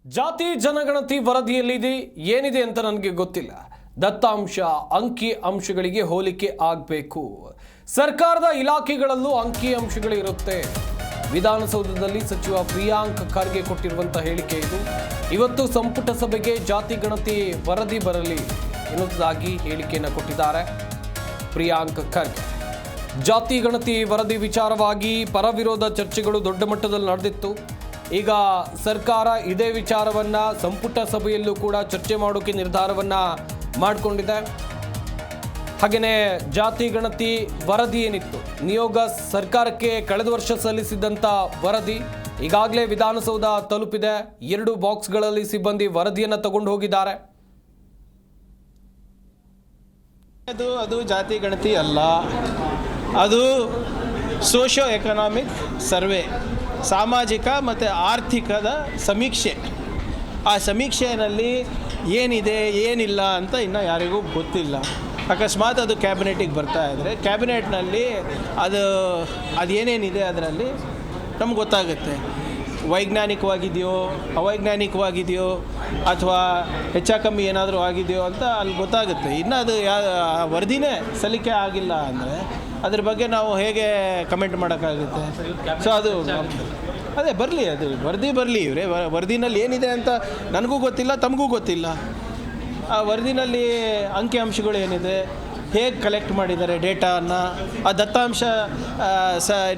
ಜಾತಿ ಜನಗಣತಿ ವರದಿಯಲ್ಲಿದೆ ಏನಿದೆ ಅಂತ ನನಗೆ ಗೊತ್ತಿಲ್ಲ. ದತ್ತಾಂಶ ಅಂಕಿ ಅಂಶಗಳಿಗೆ ಹೋಲಿಕೆ ಆಗಬೇಕು. ಸರ್ಕಾರದ ಇಲಾಖೆಗಳಲ್ಲೂ ಅಂಕಿ ಅಂಶಗಳು ಇರುತ್ತೆ. ವಿಧಾನಸೌಧದಲ್ಲಿ ಸಚಿವ ಪ್ರಿಯಾಂಕ್ ಖರ್ಗೆ ಕೊಟ್ಟಿರುವಂತಹ ಹೇಳಿಕೆ ಇದು. ಇವತ್ತು ಸಂಪುಟ ಸಭೆಗೆ ಜಾತಿ ಗಣತಿ ವರದಿ ಬರಲಿ ಎನ್ನುವುದಾಗಿ ಹೇಳಿಕೆಯನ್ನು ಕೊಟ್ಟಿದ್ದಾರೆ ಪ್ರಿಯಾಂಕ್ ಖರ್ಗೆ. ಜಾತಿ ಗಣತಿ ವರದಿ ವಿಚಾರವಾಗಿ ಪರವಿರೋಧ ಚರ್ಚೆಗಳು ದೊಡ್ಡ ಮಟ್ಟದಲ್ಲಿ ನಡೆದಿತ್ತು. ಈಗ ಸರ್ಕಾರ ಇದೇ ವಿಚಾರವನ್ನ ಸಂಪುಟ ಸಭೆಯಲ್ಲೂ ಕೂಡ ಚರ್ಚೆ ಮಾಡೋಕೆ ನಿರ್ಧಾರವನ್ನ ಮಾಡಿಕೊಂಡಿದೆ. ಹಾಗೆಯೇ ಜಾತಿ ಗಣತಿ ವರದಿ ಏನಿತ್ತು, ನಿಯೋಗ ಸರ್ಕಾರಕ್ಕೆ ಕಳೆದ ವರ್ಷ ಸಲ್ಲಿಸಿದಂಥ ವರದಿ ಈಗಾಗಲೇ ವಿಧಾನಸೌಧ ತಲುಪಿದೆ. 2 ಬಾಕ್ಸ್ಗಳಲ್ಲಿ ಸಿಬ್ಬಂದಿ ವರದಿಯನ್ನು ತಗೊಂಡು ಹೋಗಿದ್ದಾರೆ. ಅದು ಜಾತಿ ಗಣತಿ ಅಲ್ಲ, ಅದು ಸೋಷಿಯೋ ಎಕನಾಮಿಕ್ ಸರ್ವೆ, ಸಾಮಾಜಿಕ ಮತ್ತು ಆರ್ಥಿಕದ ಸಮೀಕ್ಷೆ. ಆ ಸಮೀಕ್ಷೆಯಲ್ಲಿ ಏನಿದೆ ಏನಿಲ್ಲ ಅಂತ ಇನ್ನೂ ಯಾರಿಗೂ ಗೊತ್ತಿಲ್ಲ. ಅಕಸ್ಮಾತ್ ಅದು ಕ್ಯಾಬಿನೆಟಿಗೆ ಬರ್ತಾ ಇದ್ದರೆ ಕ್ಯಾಬಿನೆಟ್ನಲ್ಲಿ ಅದೇನೇನಿದೆ ಅದರಲ್ಲಿ ನಮ್ಗೆ ಗೊತ್ತಾಗುತ್ತೆ. ವೈಜ್ಞಾನಿಕವಾಗಿದೆಯೋ ಅವೈಜ್ಞಾನಿಕವಾಗಿದೆಯೋ ಅಥವಾ ಹೆಚ್ಚು ಏನಾದರೂ ಆಗಿದೆಯೋ ಅಂತ ಅಲ್ಲಿ ಗೊತ್ತಾಗುತ್ತೆ. ಇನ್ನು ಅದು ವರದಿನೇ ಸಲ್ಲಿಕೆ ಆಗಿಲ್ಲ ಅಂದರೆ ಅದ್ರ ಬಗ್ಗೆ ನಾವು ಹೇಗೆ ಕಮೆಂಟ್ ಮಾಡೋಕ್ಕಾಗುತ್ತೆ? ಸೊ ಅದು ಅದೇ ಬರಲಿ, ಅದು ವರದಿ ಬರಲಿ. ಇವರೇ ವರದಿನಲ್ಲಿ ಏನಿದೆ ಅಂತ ನನಗೂ ಗೊತ್ತಿಲ್ಲ, ತಮಗೂ ಗೊತ್ತಿಲ್ಲ. ಆ ವರದಿನಲ್ಲಿ ಅಂಕಿಅಂಶಗಳು ಏನಿದೆ, ಹೇಗೆ ಕಲೆಕ್ಟ್ ಮಾಡಿದ್ದಾರೆ ಡೇಟಾನ, ಆ ದತ್ತಾಂಶ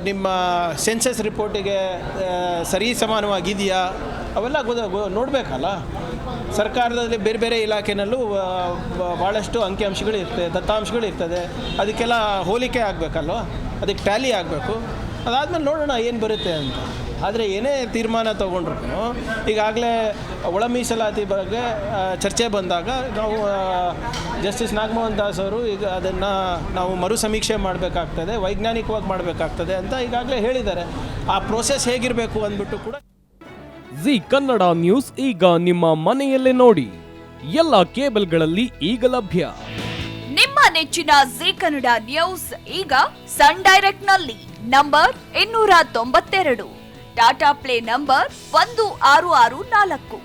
ನಿಮ್ಮ ಸೆನ್ಸಸ್ ರಿಪೋರ್ಟಿಗೆ ಸರಿ ಸಮಾನವಾಗಿದೆಯಾ, ಅವೆಲ್ಲ ನೋಡಬೇಕಲ್ಲ. ಸರ್ಕಾರದಲ್ಲಿ ಬೇರೆ ಬೇರೆ ಇಲಾಖೆನಲ್ಲೂ ಭಾಳಷ್ಟು ಅಂಕಿಅಂಶಗಳು ಇರ್ತದೆ, ದತ್ತಾಂಶಗಳು ಇರ್ತದೆ. ಅದಕ್ಕೆಲ್ಲ ಹೋಲಿಕೆ ಆಗಬೇಕಲ್ವ, ಅದಕ್ಕೆ ಟ್ಯಾಲಿ ಆಗಬೇಕು. ಅದಾದಮೇಲೆ ನೋಡೋಣ ಏನು ಬರುತ್ತೆ ಅಂತ. ಆದರೆ ಏನೇ ತೀರ್ಮಾನ ತೊಗೊಂಡ್ರು ಈಗಾಗಲೇ ಒಳ ಮೀಸಲಾತಿ ಬಗ್ಗೆ ಚರ್ಚೆ ಬಂದಾಗ ನಾವು ಜಸ್ಟಿಸ್ ನಾಗಮೋಹನ್ ದಾಸ್ ಅವರು ಈಗ ಅದನ್ನು ನಾವು ಮರು ಸಮೀಕ್ಷೆ ಮಾಡಬೇಕಾಗ್ತದೆ, ವೈಜ್ಞಾನಿಕವಾಗಿ ಮಾಡಬೇಕಾಗ್ತದೆ ಅಂತ ಈಗಾಗಲೇ ಹೇಳಿದ್ದಾರೆ. ಆ ಪ್ರೋಸೆಸ್ ಹೇಗಿರಬೇಕು ಅಂದ್ಬಿಟ್ಟು ಕೂಡ. ಜಿ ಕನ್ನಡ ನ್ಯೂಸ್ ಈಗ ನಿಮ್ಮ ಮನೆಯಲ್ಲೇ ನೋಡಿ. ಎಲ್ಲ ಕೇಬಲ್ಗಳಲ್ಲಿ ಈಗ ಲಭ್ಯ. ನಿಮ್ಮ ನೆಚ್ಚಿನ ಜಿ ಕನ್ನಡ ನ್ಯೂಸ್ ಈಗ ಸನ್ ಡೈರೆಕ್ಟ್ ನಲ್ಲಿ number 292, Tata play number 1664,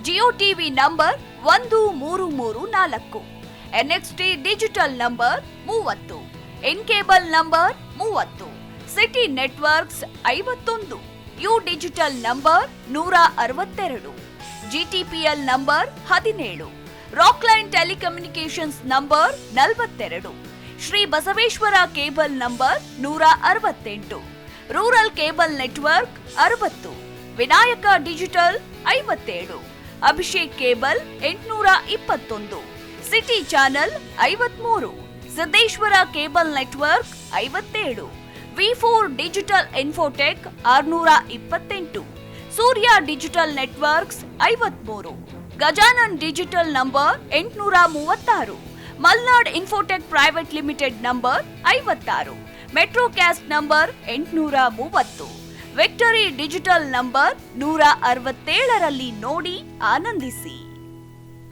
Jio TV number 1334, NXT digital number 30, in cable number 30, city networks 51, U digital number 162, GTPL number 17, Rockline telecommunications number 42, Shri Basaveshwara cable number 168, rural cable network 60, Vinayaka digital 57, Abhishek cable 821, city channel 53, Siddeshwara cable network 57, V4 digital Infotech 628, Surya digital networks 53, Gajanan digital number 836, Malnad infotech private limited number 56, Metrocast number 830, victory digital number 167ರಲ್ಲಿ ನೋಡಿ ಆನಂದಿಸಿ.